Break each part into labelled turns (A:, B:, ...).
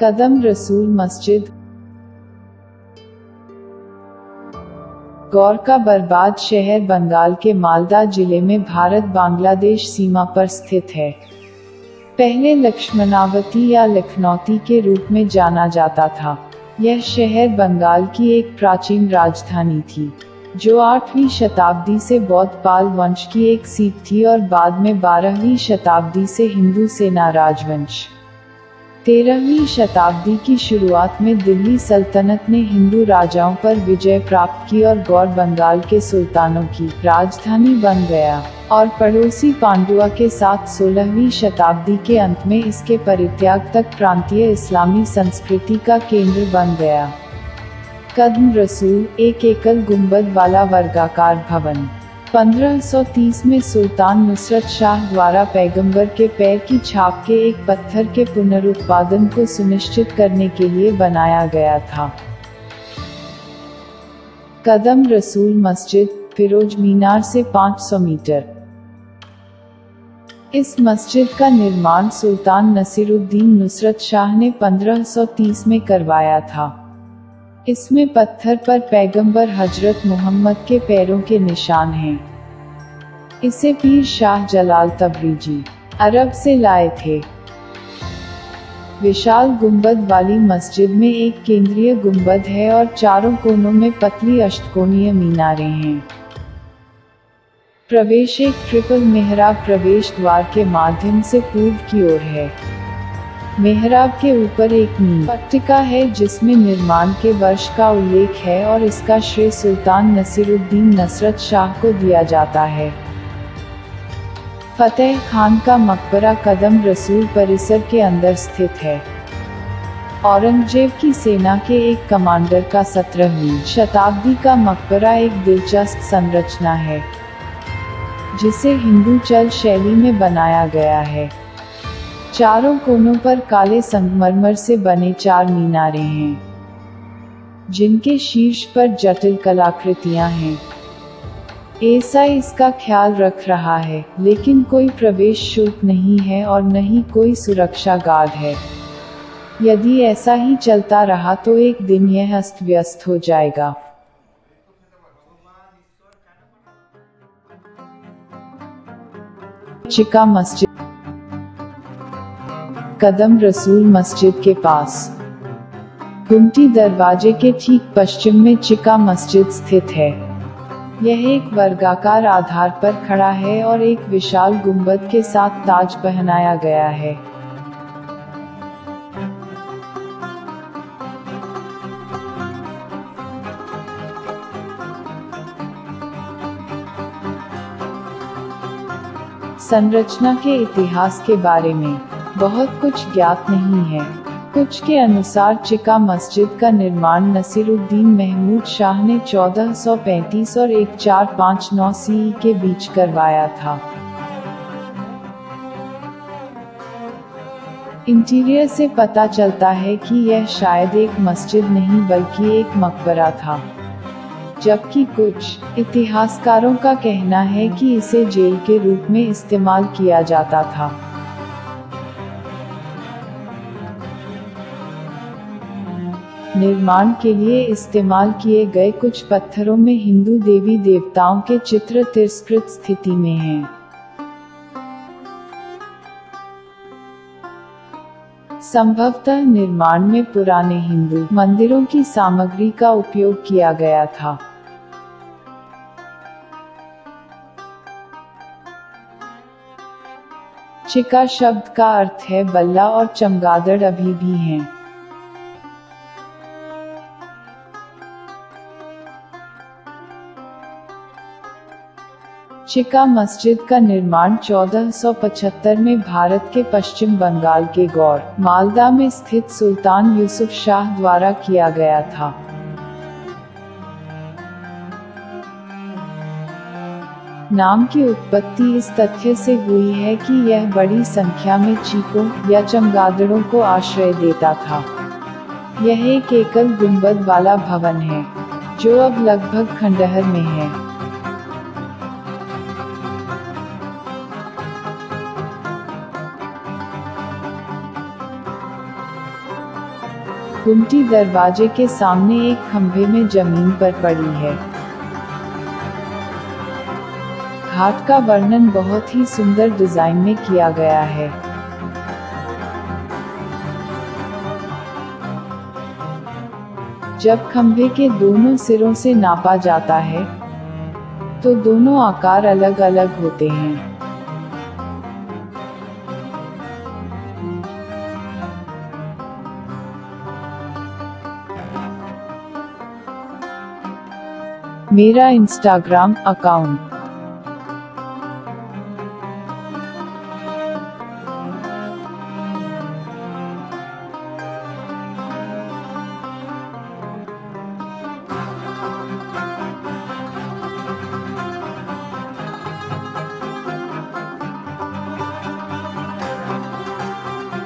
A: कदम रसूल मस्जिद गौर का बर्बाद शहर बंगाल के मालदा जिले में भारत बांग्लादेश सीमा पर स्थित है। पहले लक्ष्मणावती या लखनौती के रूप में जाना जाता था। यह शहर बंगाल की एक प्राचीन राजधानी थी, जो 8वीं शताब्दी से बौद्ध पाल वंश की एक सीट थी और बाद में 12वीं शताब्दी से हिंदू सेना राजवंश। 13वीं शताब्दी की शुरुआत में दिल्ली सल्तनत ने हिंदू राजाओं पर विजय प्राप्त की और गौर बंगाल के सुल्तानों की राजधानी बन गया, और पड़ोसी पांडुआ के साथ 16वीं शताब्दी के अंत में इसके परित्याग तक प्रांतीय इस्लामी संस्कृति का केंद्र बन गया। कदम रसूल एक एकल गुंबद वाला वर्गाकार भवन 1530 में सुल्तान नुसरत शाह द्वारा पैगंबर के पैर की छाप के एक पत्थर के पुनरुत्पादन को सुनिश्चित करने के लिए बनाया गया था। कदम रसूल मस्जिद फिरोज मीनार से 500 मीटर। इस मस्जिद का निर्माण सुल्तान नसीरुद्दीन नुसरत शाह ने 1530 में करवाया था। इसमें पत्थर पर पैगंबर हजरत मोहम्मद के पैरों के निशान हैं। इसे पीर शाह जलाल तबरीजी अरब से लाए थे। विशाल गुंबद वाली मस्जिद में एक केंद्रीय गुंबद है और चारों कोनों में पतली अष्टकोणीय मीनारें हैं। प्रवेश एक ट्रिपल मेहराब प्रवेश द्वार के माध्यम से पूर्व की ओर है। मेहराब के ऊपर एक नींव पट्टिका है जिसमें निर्माण के वर्ष का उल्लेख है और इसका श्रेय सुल्तान नसीरुद्दीन नसरत शाह को दिया जाता है। फतेह खान का मकबरा कदम रसूल परिसर के अंदर स्थित है। औरंगजेब की सेना के एक कमांडर का 17वीं शताब्दी का मकबरा एक दिलचस्प संरचना है, जिसे हिंदू चल शैली में बनाया गया है। चारों कोनों पर काले संगमरमर से बने 4 मीनारें हैं, जिनके शीर्ष पर जटिल कलाकृतियां हैं। ऐसा इसका ख्याल रख रहा है, लेकिन कोई प्रवेश शुल्क नहीं है और न ही कोई सुरक्षा गार्ड है। यदि ऐसा ही चलता रहा तो एक दिन यह अस्त व्यस्त हो जाएगा। चिका मस्जिद कदम रसूल मस्जिद के पास गुमटी दरवाजे के ठीक पश्चिम में चिका मस्जिद स्थित है। यह एक वर्गाकार आधार पर खड़ा है और एक विशाल गुंबद के साथ ताज पहनाया गया है। संरचना के इतिहास के बारे में बहुत कुछ ज्ञात नहीं है। कुछ के अनुसार चिका मस्जिद का निर्माण नसीरुद्दीन महमूद शाह ने 1435 और 1459 सीई के बीच करवाया था। इंटीरियर से पता चलता है कि यह शायद एक मस्जिद नहीं बल्कि एक मकबरा था, जबकि कुछ इतिहासकारों का कहना है कि इसे जेल के रूप में इस्तेमाल किया जाता था। निर्माण के लिए इस्तेमाल किए गए कुछ पत्थरों में हिंदू देवी देवताओं के चित्र तिरस्कृत स्थिति में हैं। संभवतः निर्माण में पुराने हिंदू मंदिरों की सामग्री का उपयोग किया गया था। चिका शब्द का अर्थ है बल्ला और चमगादड़ अभी भी हैं। चिका मस्जिद का निर्माण 1475 में भारत के पश्चिम बंगाल के गौर मालदा में स्थित सुल्तान यूसुफ शाह द्वारा किया गया था। नाम की उत्पत्ति इस तथ्य से हुई है कि यह बड़ी संख्या में चीकों या चमगादड़ों को आश्रय देता था। यह एक एकल गुंबद वाला भवन है, जो अब लगभग खंडहर में है। गुमटी दरवाजे के सामने एक खंभे में जमीन पर पड़ी है। घाट का वर्णन बहुत ही सुंदर डिजाइन में किया गया है। जब खंभे के दोनों सिरों से नापा जाता है तो दोनों आकार अलग अलग होते हैं। मेरा इंस्टाग्राम अकाउंट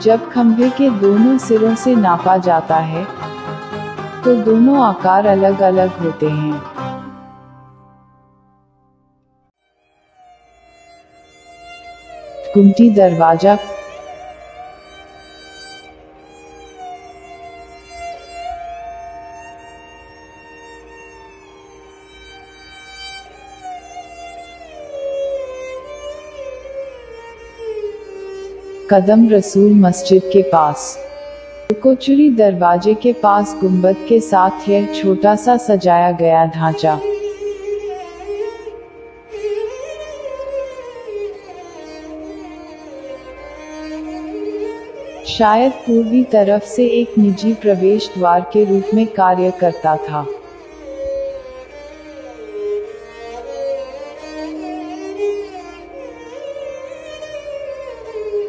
A: जब खंभे के दोनों सिरों से नापा जाता है तो दोनों आकार अलग अलग होते हैं। गुमटी दरवाजा। कदम रसूल मस्जिद के पास। लुकोचुरी दरवाजे के पास गुंबद के साथ यह छोटा सा सजाया गया ढांचा शायद पूर्वी तरफ से एक निजी प्रवेश द्वार के रूप में कार्य करता था।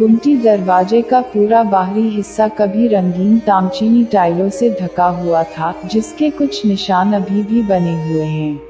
A: गुमटी दरवाजे का पूरा बाहरी हिस्सा कभी रंगीन तामचीनी टाइलों से ढका हुआ था, जिसके कुछ निशान अभी भी बने हुए हैं।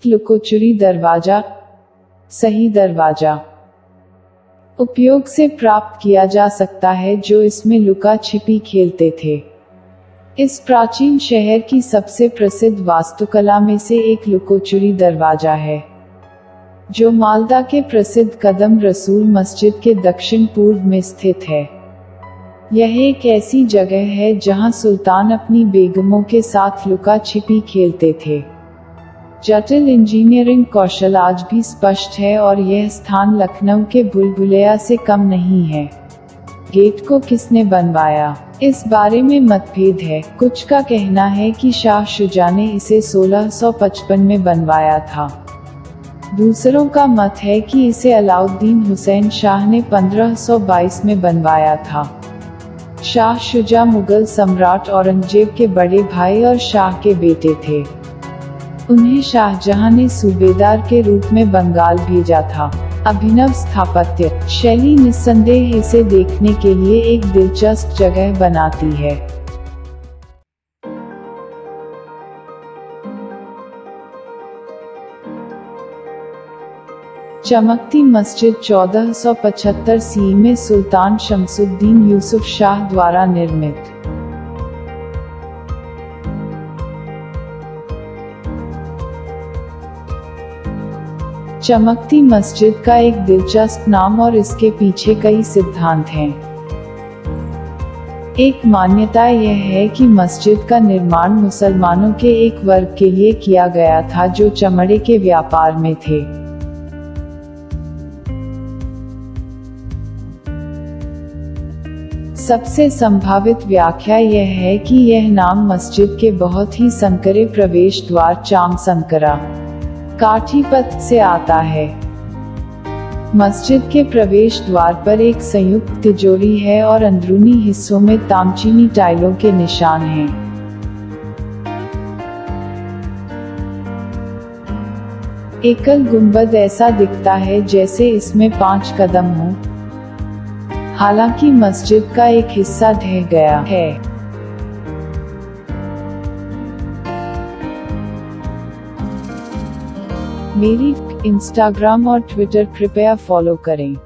A: लुकोचुरी दरवाजा। सही दरवाजा उपयोग से प्राप्त किया जा सकता है जो इसमें लुका छिपी खेलते थे। इस प्राचीन शहर की सबसे प्रसिद्ध वास्तुकला में से एक लुकोचुरी दरवाजा है, जो मालदा के प्रसिद्ध कदम रसूल मस्जिद के दक्षिण पूर्व में स्थित है। यह एक ऐसी जगह है जहां सुल्तान अपनी बेगमों के साथ लुका छिपी खेलते थे। जटिल इंजीनियरिंग कौशल आज भी स्पष्ट है और यह स्थान लखनऊ के भूल-भुलैया से कम नहीं है। गेट को किसने बनवाया, इस बारे में मतभेद है। कुछ का कहना है कि शाह शुजा ने इसे 1655 में बनवाया था। दूसरों का मत है कि इसे अलाउद्दीन हुसैन शाह ने 1522 में बनवाया था। शाह शुजा मुगल सम्राट औरंगजेब के बड़े भाई और शाह के बेटे थे। उन्हें शाहजहां ने सूबेदार के रूप में बंगाल भेजा था। अभिनव स्थापत्य शैली निस्संदेह इसे देखने के लिए एक दिलचस्प जगह बनाती है। चमकती मस्जिद 1475 ईस्वी में सुल्तान शमसुद्दीन यूसुफ शाह द्वारा निर्मित। चमकती मस्जिद का एक दिलचस्प नाम और इसके पीछे कई सिद्धांत हैं। एक मान्यता यह है कि मस्जिद का निर्माण मुसलमानों के एक वर्ग के लिए किया गया था जो चमड़े के व्यापार में थे। सबसे संभावित व्याख्या यह है कि यह नाम मस्जिद के बहुत ही संकरे प्रवेश द्वार चाम संकरा काठीपत से आता है। मस्जिद के प्रवेश द्वार पर एक संयुक्त तिजोरी है और अंदरूनी हिस्सों में तामचीनी टाइलों के निशान हैं। एकल गुंबद ऐसा दिखता है जैसे इसमें 5 कदम हों। हालांकि मस्जिद का एक हिस्सा ढह गया है। मेरी इंस्टाग्राम और ट्विटर कृपया फॉलो करें।